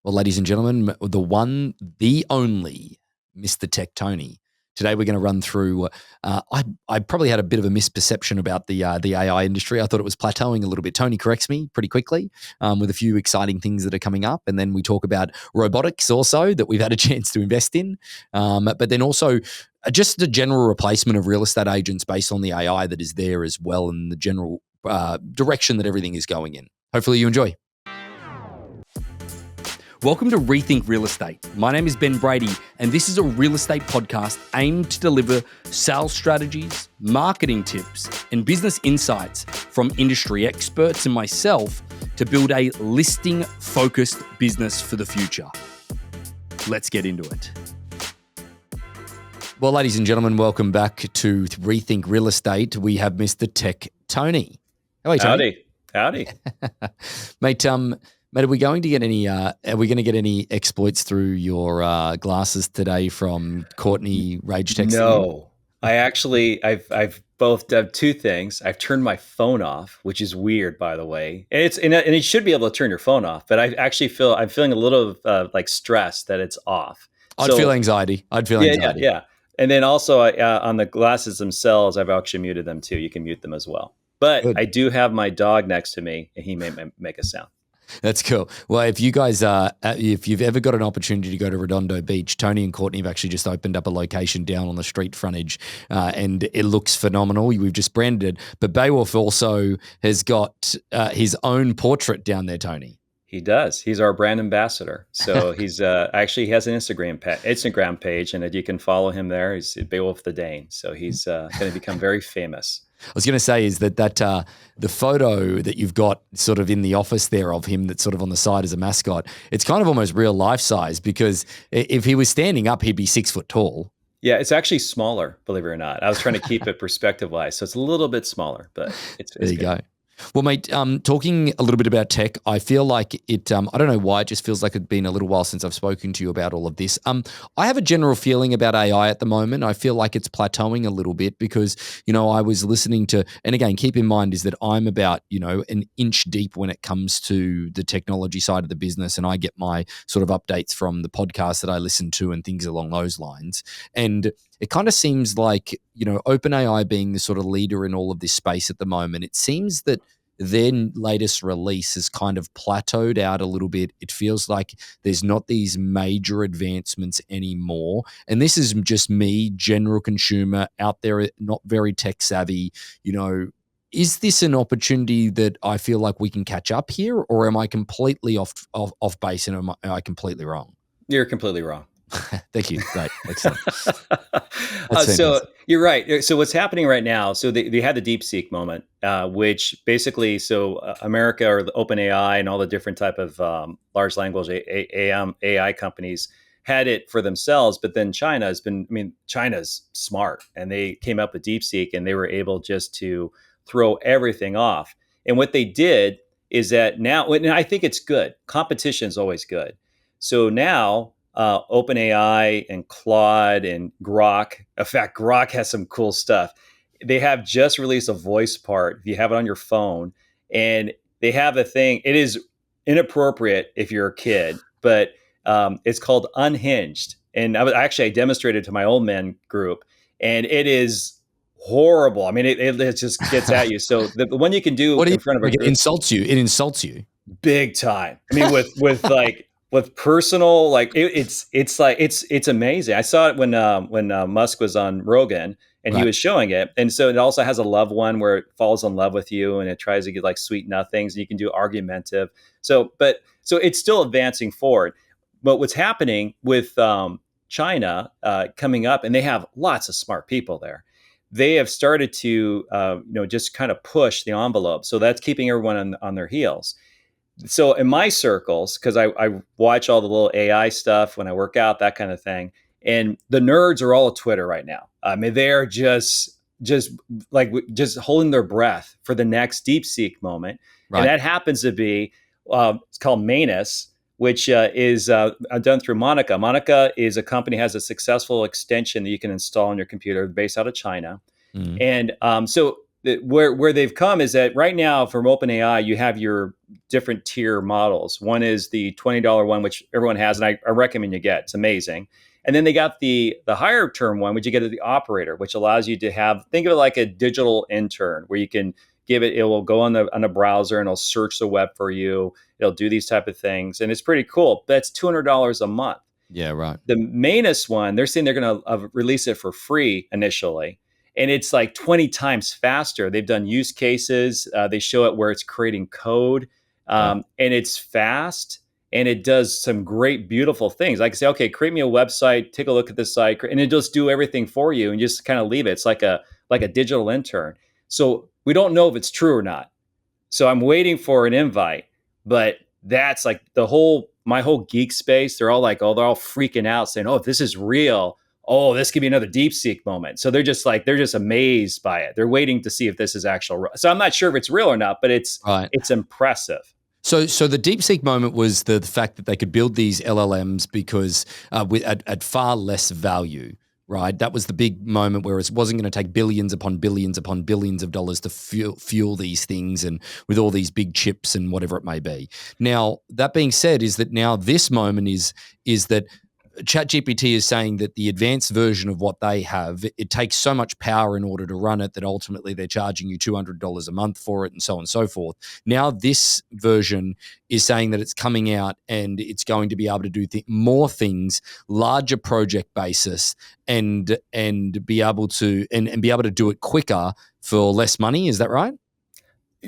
Well, ladies and gentlemen, the one, the only Mr. Tech Tony. Today we're going to run through. I probably had a bit of a misperception about the AI industry. I thought it was plateauing a little bit. Tony corrects me pretty quickly with a few exciting things that are coming up, and then we talk about robotics also that we've had a chance to invest in, but then also just the general replacement of real estate agents based on the AI that is there as well, and the general direction that everything is going in. Hopefully you enjoy. Welcome to Rethink Real Estate. My name is Ben Brady, and this is a real estate podcast aimed to deliver sales strategies, marketing tips, and business insights from industry experts and myself to build a listing-focused business for the future. Let's get into it. Well, ladies and gentlemen, welcome back to Rethink Real Estate. We have Mr. Tech Tony. How are you, Tony? Howdy. Mate, are we going to get any? Are we going to get any exploits through your glasses today from Courtney rage texting? No, I've both done two things. I've turned my phone off, which is weird, by the way. And you should be able to turn your phone off, but I'm feeling a little like stress that it's off. I'd feel anxiety. Yeah. And then also on the glasses themselves, I've actually muted them too. You can mute them as well. But good. I do have my dog next to me, and he may make a sound. That's cool. Well, if you guys if you've ever got an opportunity to go to Redondo Beach, Tony and Courtney have actually just opened up a location down on the street frontage, and it looks phenomenal. We've just branded it, but Beowulf also has got his own portrait down there, Tony. He does. He's our brand ambassador. So he's actually he has an Instagram page, and you can follow him there. He's Beowulf the Dane. So he's going to become very famous. I was going to say is that the photo that you've got sort of in the office there of him that's sort of on the side as a mascot, it's kind of almost real life size, because if he was standing up, he'd be 6 foot tall. Yeah, it's actually smaller, believe it or not. I was trying to keep it perspective wise. So it's a little bit smaller, but it's there you good. Go. Well, mate, talking a little bit about tech, I feel like it, I don't know why, it just feels like it's been a little while since I've spoken to you about all of this. I have a general feeling about AI at the moment. I feel like it's plateauing a little bit because, I was listening to, and again, keep in mind is that I'm about, an inch deep when it comes to the technology side of the business, and I get my sort of updates from the podcast that I listen to and things along those lines. And it kind of seems like, OpenAI being the sort of leader in all of this space at the moment, it seems that their latest release has kind of plateaued out a little bit. It feels like there's not these major advancements anymore. And this is just me, general consumer out there, not very tech savvy. Is this an opportunity that I feel like we can catch up here, or am I completely off base and am I completely wrong? You're completely wrong. Thank you. Great. Excellent. So you're right. So what's happening right now, so they had the DeepSeek moment, which basically, America or the OpenAI and all the different type of large language AI companies had it for themselves, but then China's smart, and they came up with DeepSeek, and they were able just to throw everything off. And what they did is that now, and I think it's good. Competition is always good. So now, OpenAI and Claude and Grok. In fact, Grok has some cool stuff. They have just released a voice part. If you have it on your phone, and they have a thing, it is inappropriate if you're a kid, but it's called Unhinged. And I demonstrated to my old men group, and it is horrible. I mean, it just gets at you. So the one you can do in front of a group, it insults you big time. I mean, with like. With personal, like it's amazing. I saw it when Musk was on Rogan, and right. He was showing it, and so it also has a love one where it falls in love with you, and it tries to get like sweet nothings, and you can do argumentative. So it's still advancing forward. But what's happening with China coming up, and they have lots of smart people there. They have started to just kind of push the envelope. So that's keeping everyone on their heels. So in my circles, because I watch all the little AI stuff when I work out, that kind of thing, and the nerds are all at Twitter right now. I mean, they're just holding their breath for the next DeepSeek moment, right. And that happens to be it's called Manus, which is done through Monica. Monica is a company has a successful extension that you can install on your computer based out of China, and so where they've come is that right now from OpenAI, you have your different tier models. One is the $20 one, which everyone has, and I recommend you get. It's amazing. And then they got the higher term one, which you get at the operator, which allows you to have, think of it like a digital intern, where you can give it. It will go on the browser and it'll search the web for you. It'll do these type of things, and it's pretty cool. That's $200 a month. Yeah, right. The mainest one, they're saying they're going to release it for free initially. And it's like 20 times faster. They've done use cases. They show it where it's creating code, and it's fast, and it does some great, beautiful things. I can say, okay, create me a website, take a look at this site, and it just do everything for you and just kind of leave it. It's like a digital intern. So we don't know if it's true or not. So I'm waiting for an invite, but that's like my whole geek space. They're all like, they're all freaking out saying, oh, if this is real, oh, this could be another DeepSeek moment. So they're just amazed by it. They're waiting to see if this is actual. So I'm not sure if it's real or not, but it's impressive. So the DeepSeek moment was the fact that they could build these LLMs because at far less value. Right, that was the big moment where it wasn't going to take billions upon billions upon billions of dollars to fuel these things, and with all these big chips and whatever it may be. Now, that being said, is that now this moment is that ChatGPT is saying that the advanced version of what they have, it takes so much power in order to run it that ultimately they're charging you $200 a month for it, and so on and so forth. Now this version is saying that it's coming out and it's going to be able to do more things, larger project basis, and be able to do it quicker for less money. Is that right?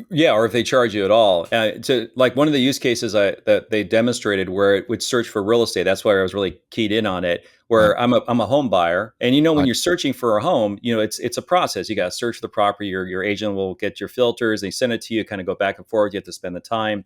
Yeah, or if they charge you at all. To like one of the use cases that they demonstrated where it would search for real estate. That's why I was really keyed in on it. Where I'm a home buyer, and when you're searching for a home, it's a process. You got to search the property. Your agent will get your filters. They send it to you. Kind of go back and forth. You have to spend the time.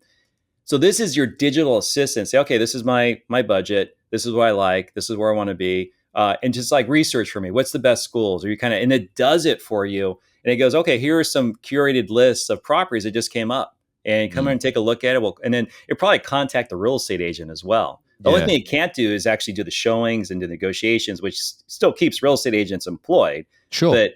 So this is your digital assistant. Say, okay, this is my budget. This is what I like. This is where I want to be. And just like research for me. What's the best schools? Or and it does it for you. And it goes, okay, here are some curated lists of properties that just came up, and come in and take a look at it. And then it probably contact the real estate agent as well. The only thing it can't do is actually do the showings and do negotiations, which still keeps real estate agents employed. Sure. But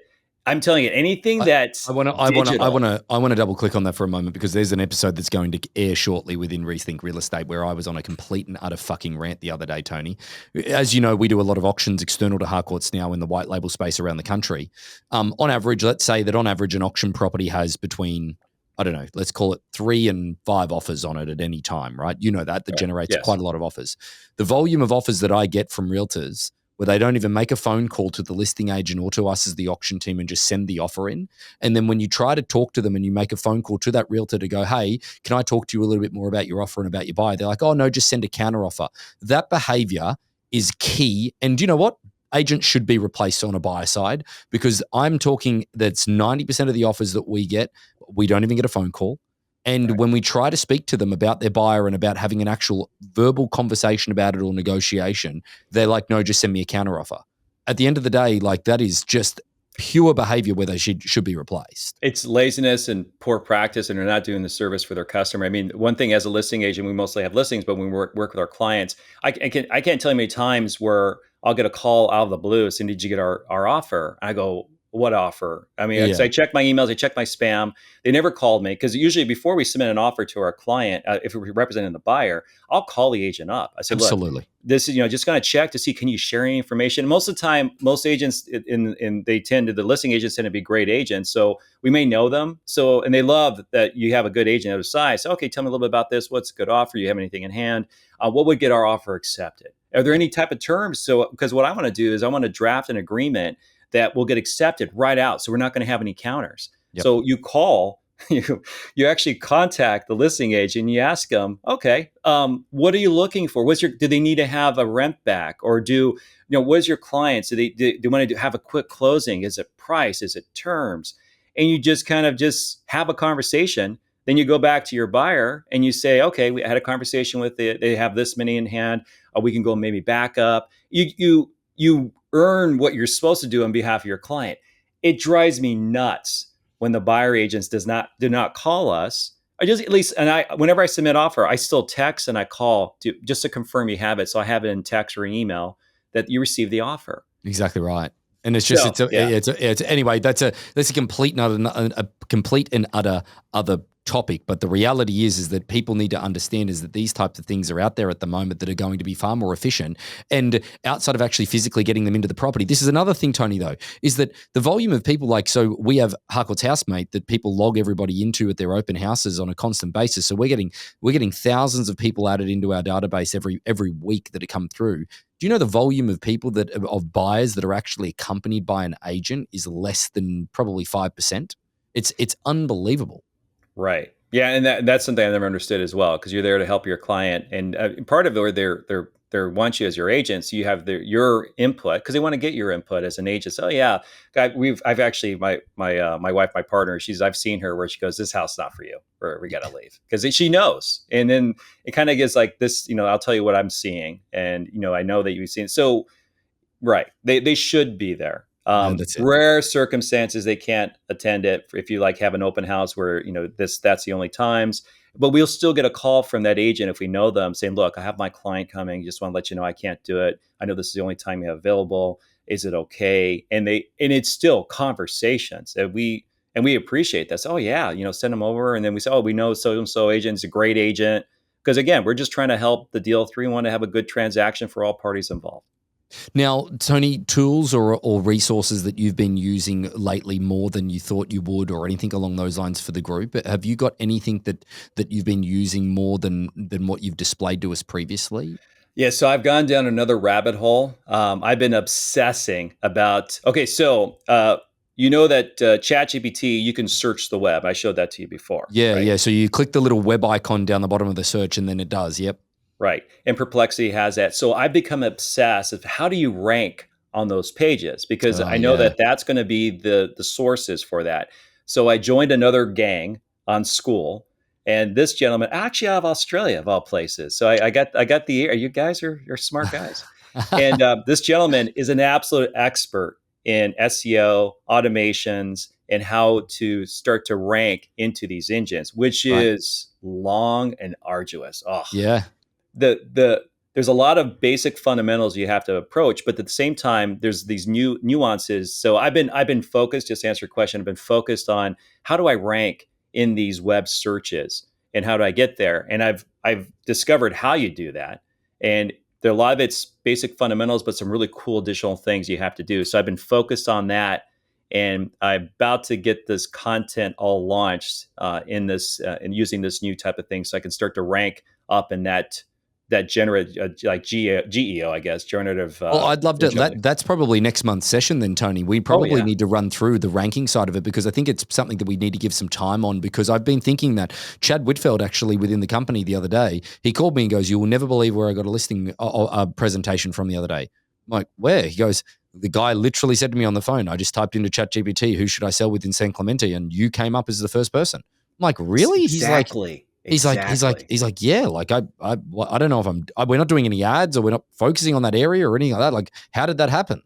I'm telling you, anything that's I want to double click on that for a moment, because there's an episode that's going to air shortly within Rethink Real Estate where I was on a complete and utter fucking rant the other day, Tony. As you know, we do a lot of auctions external to Harcourts now in the white label space around the country. On average, let's say that on average an auction property has between, I don't know, let's call it 3 and 5 offers on it at any time, right? You know that generates quite a lot of offers. The volume of offers that I get from realtors where they don't even make a phone call to the listing agent or to us as the auction team and just send the offer in. And then when you try to talk to them and you make a phone call to that realtor to go, hey, can I talk to you a little bit more about your offer and about your buyer? They're like, oh, no, just send a counter offer. That behavior is key. And you know what? Agents should be replaced on a buyer side, because I'm talking that's 90% of the offers that we get, we don't even get a phone call. And when we try to speak to them about their buyer and about having an actual verbal conversation about it or negotiation, they're like, no, just send me a counteroffer. At the end of the day, like, that is just pure behavior where they should be replaced. It's laziness and poor practice, and they're not doing the service for their customer. I mean, one thing as a listing agent, we mostly have listings, but when we work with our clients, I can't tell you many times where I'll get a call out of the blue saying, did you get our offer? I go, what offer? I mean, I check my emails, I check my spam. They never called me, because usually before we submit an offer to our client, if we're representing the buyer, I'll call the agent up. I said, absolutely, look, this is, just going to check to see, can you share any information? And most of the time, most agents the listing agents tend to be great agents. So we may know them. So, and they love that you have a good agent at the side. So, okay, tell me a little bit about this. What's a good offer? You have anything in hand? What would get our offer accepted? Are there any type of terms? So, because what I want to do is I want to draft an agreement that will get accepted right out. So we're not going to have any counters. Yep. So you call, you actually contact the listing agent and you ask them, okay, what are you looking for? Do they need to have a rent back, or what is your clients? Do they want to have a quick closing? Is it price? Is it terms? And you just kind of just have a conversation. Then you go back to your buyer and you say, okay, we had a conversation with they have this many in hand. We can go maybe back up. You earn what you're supposed to do on behalf of your client. It drives me nuts when the buyer agents do not call us. Whenever I submit offer, I still text and I call just to confirm you have it. So I have it in text or an email that you received the offer. Exactly right. And it's just it's anyway. That's a complete and utter other topic. But the reality is that people need to understand is that these types of things are out there at the moment that are going to be far more efficient. And outside of actually physically getting them into the property, this is another thing, Tony. Though, is that the volume of people so we have Harcourts Housemate that people log everybody into at their open houses on a constant basis. So we're getting thousands of people added into our database every week that come through. Do you know the volume of people of buyers that are actually accompanied by an agent is less than probably 5%? It's unbelievable. Right. Yeah, and that's something I never understood as well, because you're there to help your client, and part of it where they want you as your agent, so you have your input because they want to get your input as an agent. So yeah, I've actually my wife, my partner, I've seen her where she goes, this house is not for you, or we got to leave, because she knows, and then it kind of gets like this, I'll tell you what I'm seeing, and I know that you've seen. So right, they should be there. Rare circumstances they can't attend it if you have an open house where that's the only times, but we'll still get a call from that agent if we know them saying, look, I have my client coming, just want to let you know I can't do it, I know this is the only time you have available, is it okay? And it's still conversations that we appreciate that. So, oh yeah, send them over, and then we say, oh, we know so and so agent's a great agent, because again, we're just trying to help the deal through. We want to have a good transaction for all parties involved. Now, Tony, tools or resources that you've been using lately more than you thought you would, or anything along those lines for the group? Have you got anything that you've been using more than what you've displayed to us previously? Yeah, so I've gone down another rabbit hole. I've been obsessing about. Okay, so you know that ChatGPT, you can search the web. I showed that to you before. Yeah, right? Yeah. So you click the little web icon down the bottom of the search, and then it does. Yep. Right. And Perplexity has that. So I've become obsessed of how do you rank on those pages? Because I know that that's going to be the sources for that. So I joined another gang on School, and this gentleman, actually out of Australia of all places. So I got you guys are smart guys. And this gentleman is an absolute expert in SEO, automations, and how to start to rank into these engines, which is long and arduous. Oh, yeah. There's a lot of basic fundamentals you have to approach, but at the same time, there's these new nuances. So I've been focused, just to answer your question, I've been focused on how do I rank in these web searches and how do I get there? And I've discovered how you do that. And a lot of it's basic fundamentals, but some really cool additional things you have to do. So I've been focused on that. And I'm about to get this content all launched in this and using this new type of thing, so I can start to rank up in that generative like GEO, I guess, generative. Well, I'd love to. That's probably next month's session then, Tony. We probably need to run through the ranking side of it, because I think it's something that we need to give some time on, because I've been thinking that Chad Whitfeld, actually within the company the other day, he called me and goes, you will never believe where I got a presentation from the other day. I'm like, where? He goes, the guy literally said to me on the phone, I just typed into ChatGPT, who should I sell with in San Clemente? And you came up as the first person. I'm like, really? Exactly. He's like, yeah, like I don't know if we're not doing any ads, or we're not focusing on that area or anything like that. Like, how did that happen?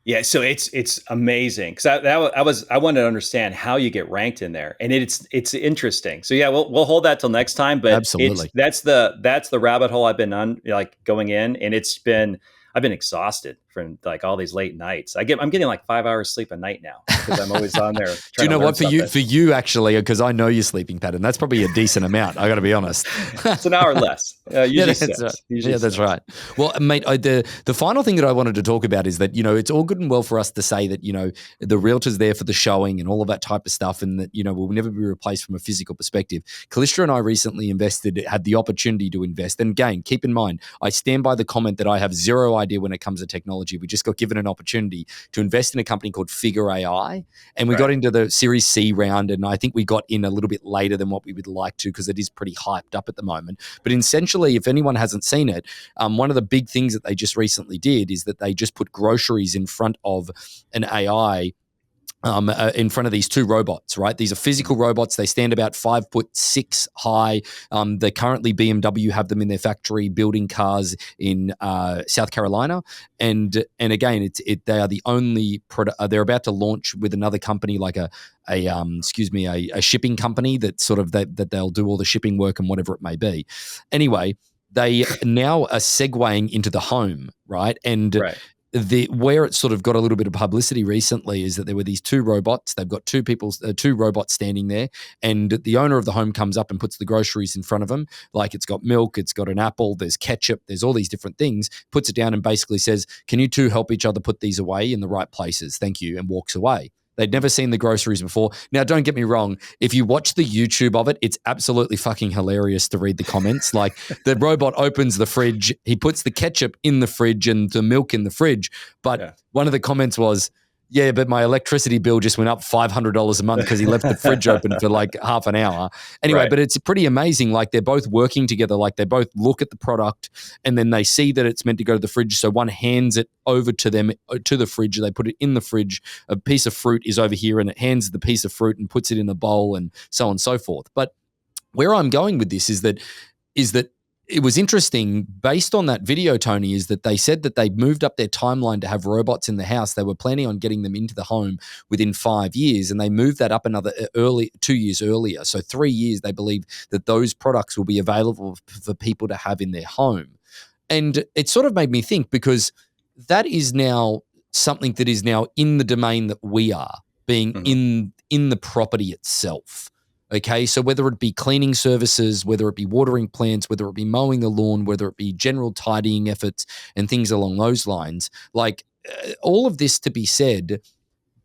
Yeah, so it's amazing, because I wanted to understand how you get ranked in there, and it's interesting. So yeah, we'll hold that till next time. But absolutely, that's the rabbit hole I've been on, going in, and I've been exhausted from all these late nights. I'm getting 5 hours sleep a night now, because I'm always on there. Do you know what, for you actually, because I know your sleeping pattern, that's probably a decent amount. I got to be honest. It's an hour less. Usually six. That's right. Well, mate, the final thing that I wanted to talk about is that, it's all good and well for us to say that, the realtor's there for the showing and all of that type of stuff, and that, we'll never be replaced from a physical perspective. Callistra and I recently had the opportunity to invest. And again, keep in mind, I stand by the comment that I have zero idea when it comes to technology. We just got given an opportunity to invest in a company called Figure AI, and we got into the Series C round, and I think we got in a little bit later than what we would like to, because it is pretty hyped up at the moment. But essentially, if anyone hasn't seen it, one of the big things that they just recently did is that they just put groceries in front of an AI, in front of these two robots, right? These are physical robots. They stand about 5'6" high. They currently, BMW have them in their factory building cars in South Carolina, and again, they are the only product. They're about to launch with another company, like a shipping company that they'll do all the shipping work and whatever it may be. Anyway, they now are segueing into the home, right? And where it sort of got a little bit of publicity recently is that there were these two robots. They've got two robots standing there, and the owner of the home comes up and puts the groceries in front of them. Like, it's got milk, it's got an apple, there's ketchup, there's all these different things. Puts it down and basically says, "Can you two help each other put these away in the right places? Thank you," and walks away. They'd never seen the groceries before. Now, don't get me wrong. If you watch the YouTube of it, it's absolutely fucking hilarious to read the comments. Like, the robot opens the fridge, he puts the ketchup in the fridge and the milk in the fridge. But one of the comments was, "Yeah, but my electricity bill just went up $500 a month because he left the fridge open for like half an hour." Anyway, but it's pretty amazing. Like, they're both working together. Like, they both look at the product and then they see that it's meant to go to the fridge. So one hands it over to them, to the fridge. They put it in the fridge. A piece of fruit is over here and it hands the piece of fruit and puts it in a bowl and so on and so forth. But where I'm going with this is that it was interesting based on that video, Tony, is that they said that they moved up their timeline to have robots in the house. They were planning on getting them into the home within 5 years, and they moved that up another 2 years earlier. So 3 years, they believe that those products will be available for people to have in their home. And it sort of made me think, because that is now something that is now in the domain that we are, being in the property itself. Okay, so whether it be cleaning services, whether it be watering plants, whether it be mowing the lawn, whether it be general tidying efforts and things along those lines, like all of this to be said,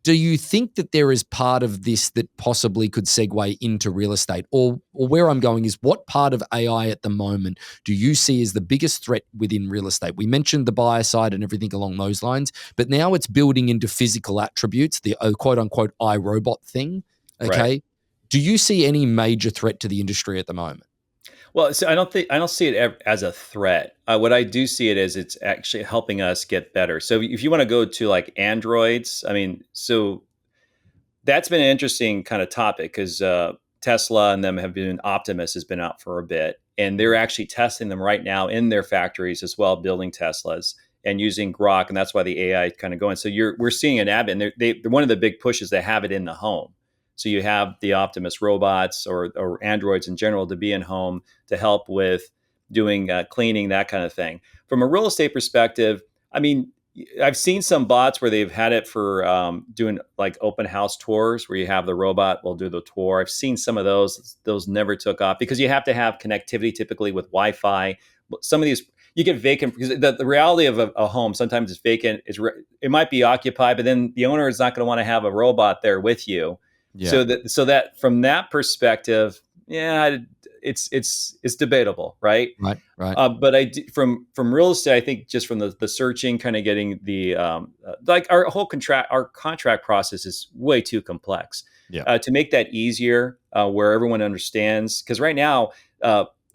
do you think that there is part of this that possibly could segue into real estate? Or where I'm going is, what part of AI at the moment do you see as the biggest threat within real estate? We mentioned the buyer side and everything along those lines, but now it's building into physical attributes, the quote unquote iRobot thing, okay? Right. Do you see any major threat to the industry at the moment? Well, so I don't see it as a threat. What I do see it as, it's actually helping us get better. So if you want to go to like androids, I mean, so that's been an interesting kind of topic, because Tesla and them have been, Optimus has been out for a bit, and they're actually testing them right now in their factories as well, building Teslas and using Grok, and that's why the AI is kind of going. So we're seeing an advent. They're one of the big pushes, they have it in the home. So you have the Optimus robots or androids in general to be in home to help with doing cleaning, that kind of thing. From a real estate perspective, I mean, I've seen some bots where they've had it for doing like open house tours, where you have the robot will do the tour. I've seen some of those. Those never took off, because you have to have connectivity typically with Wi-Fi. Some of these, you get vacant, because the reality of a home, sometimes it's vacant. It might be occupied, but then the owner is not going to want to have a robot there with you. Yeah. So that from that perspective, yeah, it's debatable, right? Right. But from real estate, I think just from the searching, kind of getting the like our contract process is way too complex. Yeah. To make that easier, where everyone understands, because right now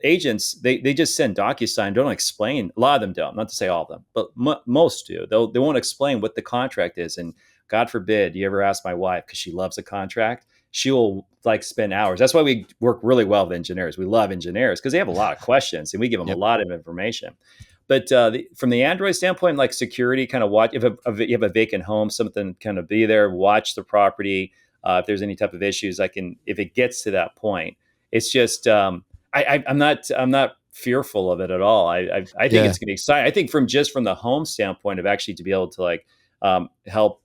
agents they just send DocuSign, don't explain. A lot of them don't. Not to say all of them, but most do. They won't explain what the contract is. And God forbid you ever ask my wife, because she loves a contract, she will like spend hours. That's why we work really well with engineers. We love engineers because they have a lot of questions and we give them a lot of information. But from the Android standpoint, like security, kind of watch, if you have a vacant home, something kind of be there, watch the property. If there's any type of issues, if it gets to that point, it's just, I'm not fearful of it at all. I think it's going to be exciting. I think from the home standpoint of actually to be able to help,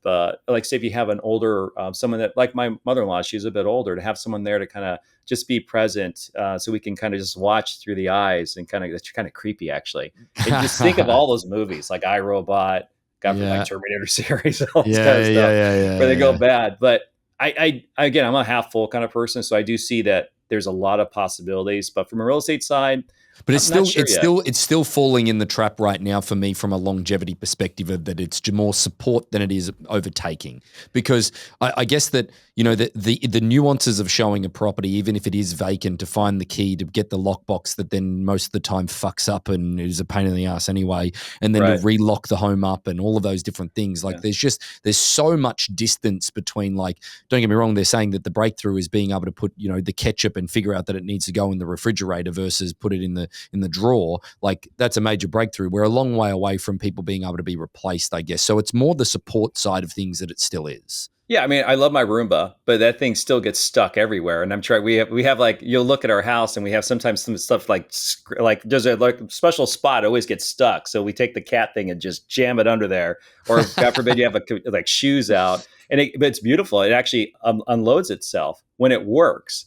like say if you have an older, someone that, like my mother-in-law, she's a bit older, to have someone there to kind of just be present, so we can kind of just watch through the eyes and that's kind of creepy actually. And just think of all those movies like iRobot, from like Terminator series, all this kind of stuff where they go bad. But I again, I'm a half full kind of person, so I do see that there's a lot of possibilities. But from a real estate side, but it's still falling in the trap right now for me from a longevity perspective of that it's more support than it is overtaking, because I guess that, you know, the nuances of showing a property, even if it is vacant, to find the key, to get the lockbox that then most of the time fucks up and is a pain in the ass anyway, and then to relock the home up and all of those different things. Like there's so much distance between, like, don't get me wrong, they're saying that the breakthrough is being able to put, you know, the ketchup and figure out that it needs to go in the refrigerator versus put it in the drawer. Like, that's a major breakthrough. We're a long way away from people being able to be replaced, I guess. So it's more the support side of things that it still is. Yeah, I mean, I love my Roomba, but that thing still gets stuck everywhere. And I'm trying. We have like, you'll look at our house, and we have sometimes some stuff like there's a like special spot always gets stuck. So we take the cat thing and just jam it under there, or God forbid you have like shoes out, and but it's beautiful. It actually unloads itself when it works.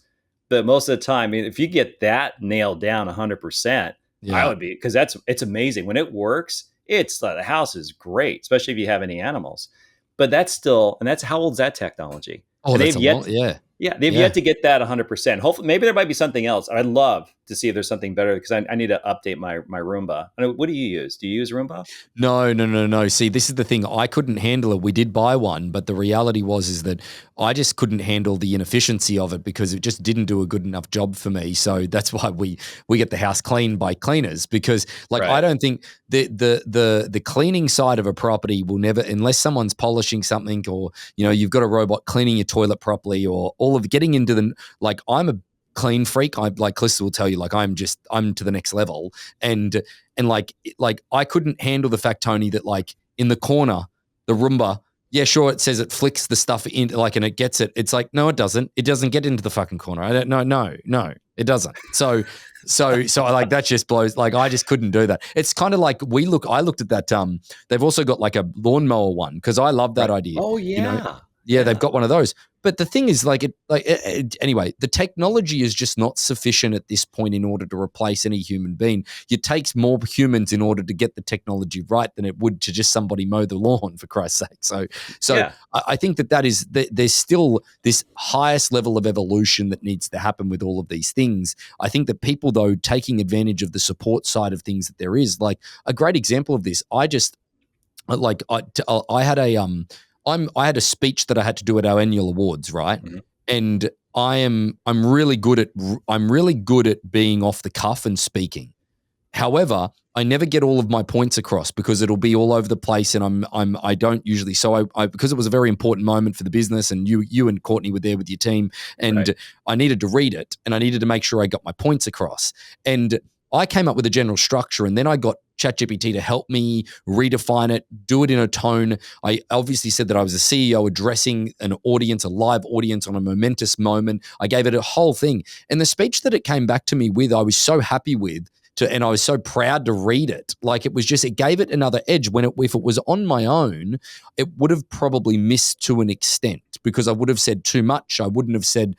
But most of the time, I mean, if you get that nailed down 100%, I Yeah. would be, because it's amazing when it works. It's the house is great, especially if you have any animals. But that's still, and that's, how old is that technology? Oh, And that's they've a yet, lot. Yeah. yeah, they've Yeah. yet to get that 100%. Hopefully, maybe there might be something else. I'd love to see if there's something better, because I need to update my Roomba. What do you use? Do you use Roomba? No, no, no, no. See, this is the thing. I couldn't handle it. We did buy one, but the reality is that I just couldn't handle the inefficiency of it because it just didn't do a good enough job for me. So that's why we get the house cleaned by cleaners, because like Right. I don't think the cleaning side of a property will never, unless someone's polishing something, or you've got a robot cleaning your toilet properly, or all of getting into the, like, I'm a clean freak. I, like Calista will tell you, like I'm to the next level. And like I couldn't handle the fact, Tony, that like in the corner, the Roomba, yeah, sure, it says it flicks the stuff in, like, and it gets it. It's like, no, it doesn't. It doesn't get into the fucking corner. I don't know. No, it doesn't. So I, like, that just blows. Like, I just couldn't do that. It's kind of like I looked at that. They've also got like a lawnmower one, because I love that Right. idea. Oh yeah. Yeah, they've got one of those. But the thing is, anyway, the technology is just not sufficient at this point in order to replace any human being. It takes more humans in order to get the technology right than it would to just somebody mow the lawn, for Christ's sake. So Yeah. I think there's still this highest level of evolution that needs to happen with all of these things. I think that people, though, taking advantage of the support side of things that there is, like a great example of this, I had a speech that I had to do at our annual awards, right? Mhm. And I'm really good at being off the cuff and speaking. However, I never get all of my points across because it'll be all over the place, and I don't usually. So I because it was a very important moment for the business, and you and Courtney were there with your team, and Right. I needed to read it, and I needed to make sure I got my points across. And I came up with a general structure, and then I got ChatGPT to help me redefine it, do it in a tone. I obviously said that I was a CEO addressing an audience, a live audience on a momentous moment. I gave it a whole thing. And the speech that it came back to me with, I was so happy with, and I was so proud to read it. Like, it gave it another edge. If it was on my own, it would have probably missed to an extent, because I would have said too much. I wouldn't have said,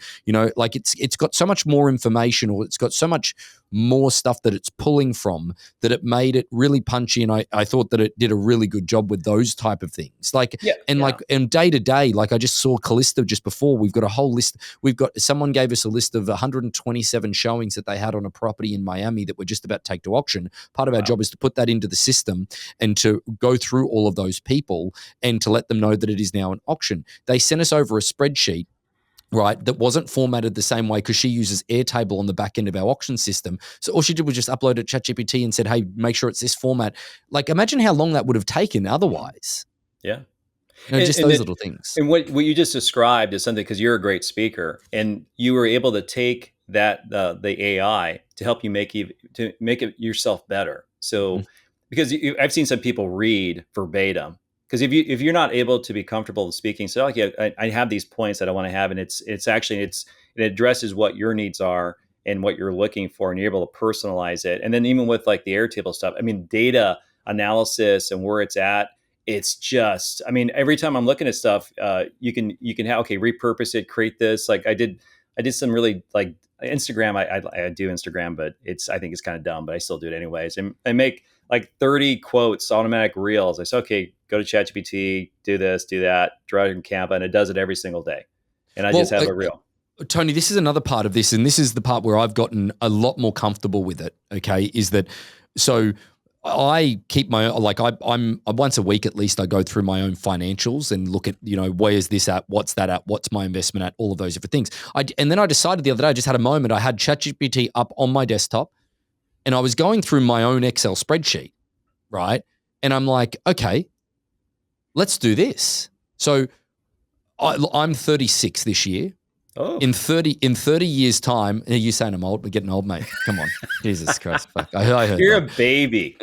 like, it's got so much more information, or it's got so much more stuff that it's pulling from, that it made it really punchy. And I thought that it did a really good job with those type of things. Like, and day to day, like I just saw Callisto just before, we've got a whole list. Someone gave us a list of 127 showings that they had on a property in Miami that were just about to take to auction. Part of our job is to put that into the system and to go through all of those people and to let them know that it is now an auction. They sent us over a spreadsheet, right, that wasn't formatted the same way, because she uses Airtable on the back end of our auction system. So all she did was just upload it to ChatGPT and said, hey, make sure it's this format. Like, imagine how long that would have taken otherwise. Yeah. Just those little things. And what you just described is something, because you're a great speaker, and you were able to take that the AI to help you make it yourself better. So, because I've seen some people read verbatim, because if you're not able to be comfortable speaking, so like, I have these points that I want to have, and it addresses what your needs are and what you're looking for, and you're able to personalize it. And then even with like the Airtable stuff, I mean, data analysis and where it's at. It's just, I mean, every time I'm looking at stuff, you can have, okay, repurpose it, create this. Like I did some really, like, Instagram. I do Instagram, but I think it's kind of dumb, but I still do it anyways. And I make like 30 quotes, automatic reels. I say, okay, go to ChatGPT, do this, do that, draw it in Canva, and it does it every single day. And I just have a reel. Tony, this is another part of this, and this is the part where I've gotten a lot more comfortable with it. Okay, is that so? I keep my, like, I'm once a week at least, I go through my own financials and look at, where's this at, what's that at, what's my investment at, all of those different things. And then I decided the other day, I just had a moment, I had ChatGPT up on my desktop, and I was going through my own Excel spreadsheet, right? And I'm like, okay, let's do this. So I'm 36 this year. Oh. In 30 years' time, are you saying I'm old? We're getting old, mate. Come on, Jesus Christ! Fuck. I heard you're that. A baby.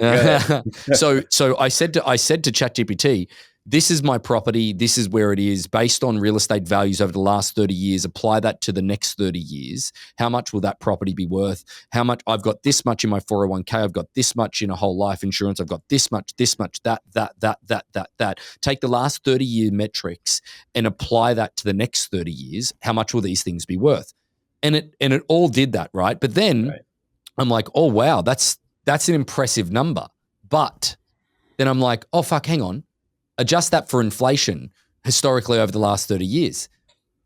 So I said to ChatGPT, this is my property, this is where it is, based on real estate values over the last 30 years, apply that to the next 30 years. How much will that property be worth? How much? I've got this much in my 401k, I've got this much in a whole life insurance, I've got this much, that. Take the last 30-year metrics and apply that to the next 30 years. How much will these things be worth? And it all did that, right? But then I'm like, oh, wow, that's an impressive number. But then I'm like, oh, fuck, hang on. Adjust that for inflation historically over the last 30 years.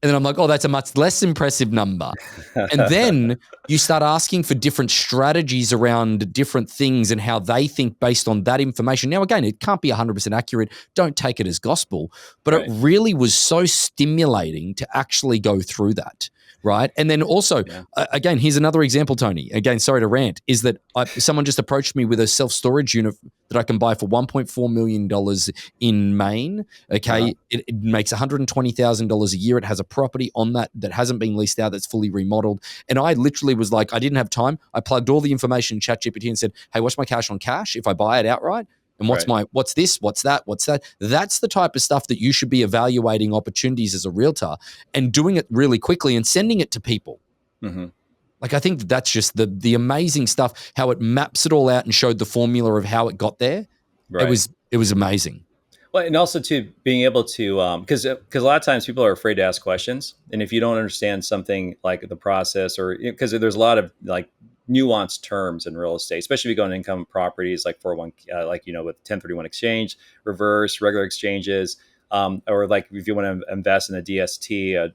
And then I'm like, oh, that's a much less impressive number. And then you start asking for different strategies around different things and how they think based on that information. Now, again, it can't be 100% accurate. Don't take it as gospel. But it really was so stimulating to actually go through that. Right. And then also, again, here's another example, Tony. Again, sorry to rant, is that someone just approached me with a self-storage unit that I can buy for $1.4 million in Maine. Okay. It makes $120,000 a year. It has a property on that hasn't been leased out, that's fully remodeled. And I literally was like, I didn't have time. I plugged all the information in ChatGPT and said, hey, what's my cash on cash if I buy it outright? And what's this? What's that? What's that? That's the type of stuff that you should be evaluating opportunities as a realtor and doing it really quickly and sending it to people. Mm-hmm. Like, I think that's just the amazing stuff, how it maps it all out and showed the formula of how it got there. Right. It was amazing. Well, and also too, being able to, because a lot of times people are afraid to ask questions. And if you don't understand something like the process, or because there's a lot of like nuanced terms in real estate, especially if you go on income properties like 401, like, with 1031 exchange, reverse, regular exchanges, or like if you want to invest in a DST, a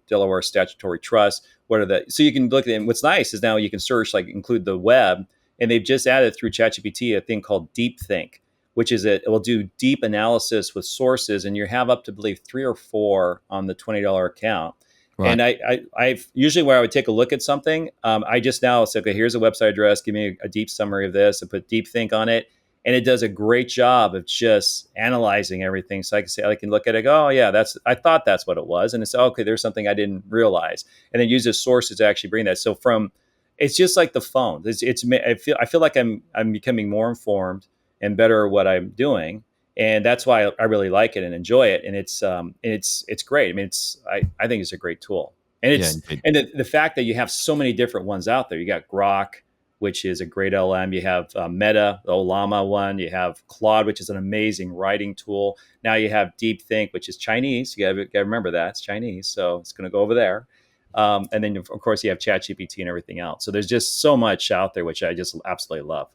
Delaware statutory trust, so you can look at it. And what's nice is now you can search, like include the web, and they've just added through ChatGPT a thing called Deepthink, which is it will do deep analysis with sources, and you have up to, I believe, 3 or 4 on the $20 account. Right. And I've usually where I would take a look at something, I just now say, okay, here's a website address, give me a deep summary of this, and put Deepthink on it. And it does a great job of just analyzing everything. So I can look at it, go, oh yeah, I thought that's what it was. And it's, okay, there's something I didn't realize. And then use the sources to actually bring that. So it's just like the phone. I feel like I'm becoming more informed and better at what I'm doing. And that's why I really like it and enjoy it. And it's great. I mean, I think it's a great tool. And the fact that you have so many different ones out there. You got Grok, which is a great LM. You have Meta, the Olama one. You have Claude, which is an amazing writing tool. Now you have Deepthink, which is Chinese. You got to remember that it's Chinese, so it's going to go over there. And then of course you have ChatGPT and everything else. So there's just so much out there, which I just absolutely love.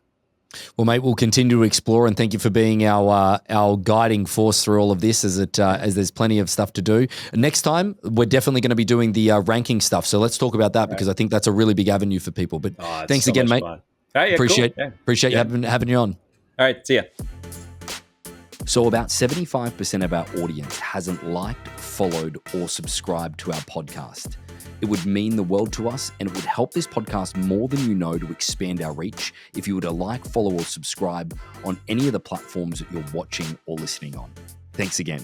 Well, mate, we'll continue to explore, and thank you for being our guiding force through all of this, as there's plenty of stuff to do. Next time, we're definitely going to be doing the ranking stuff. So let's talk about that, because I think that's a really big avenue for people. But thanks again, mate. Appreciate you having you on. All right, see ya. So about 75% of our audience hasn't liked, followed, or subscribed to our podcast. It would mean the world to us, and it would help this podcast more than you know to expand our reach if you were to like, follow, or subscribe on any of the platforms that you're watching or listening on. Thanks again.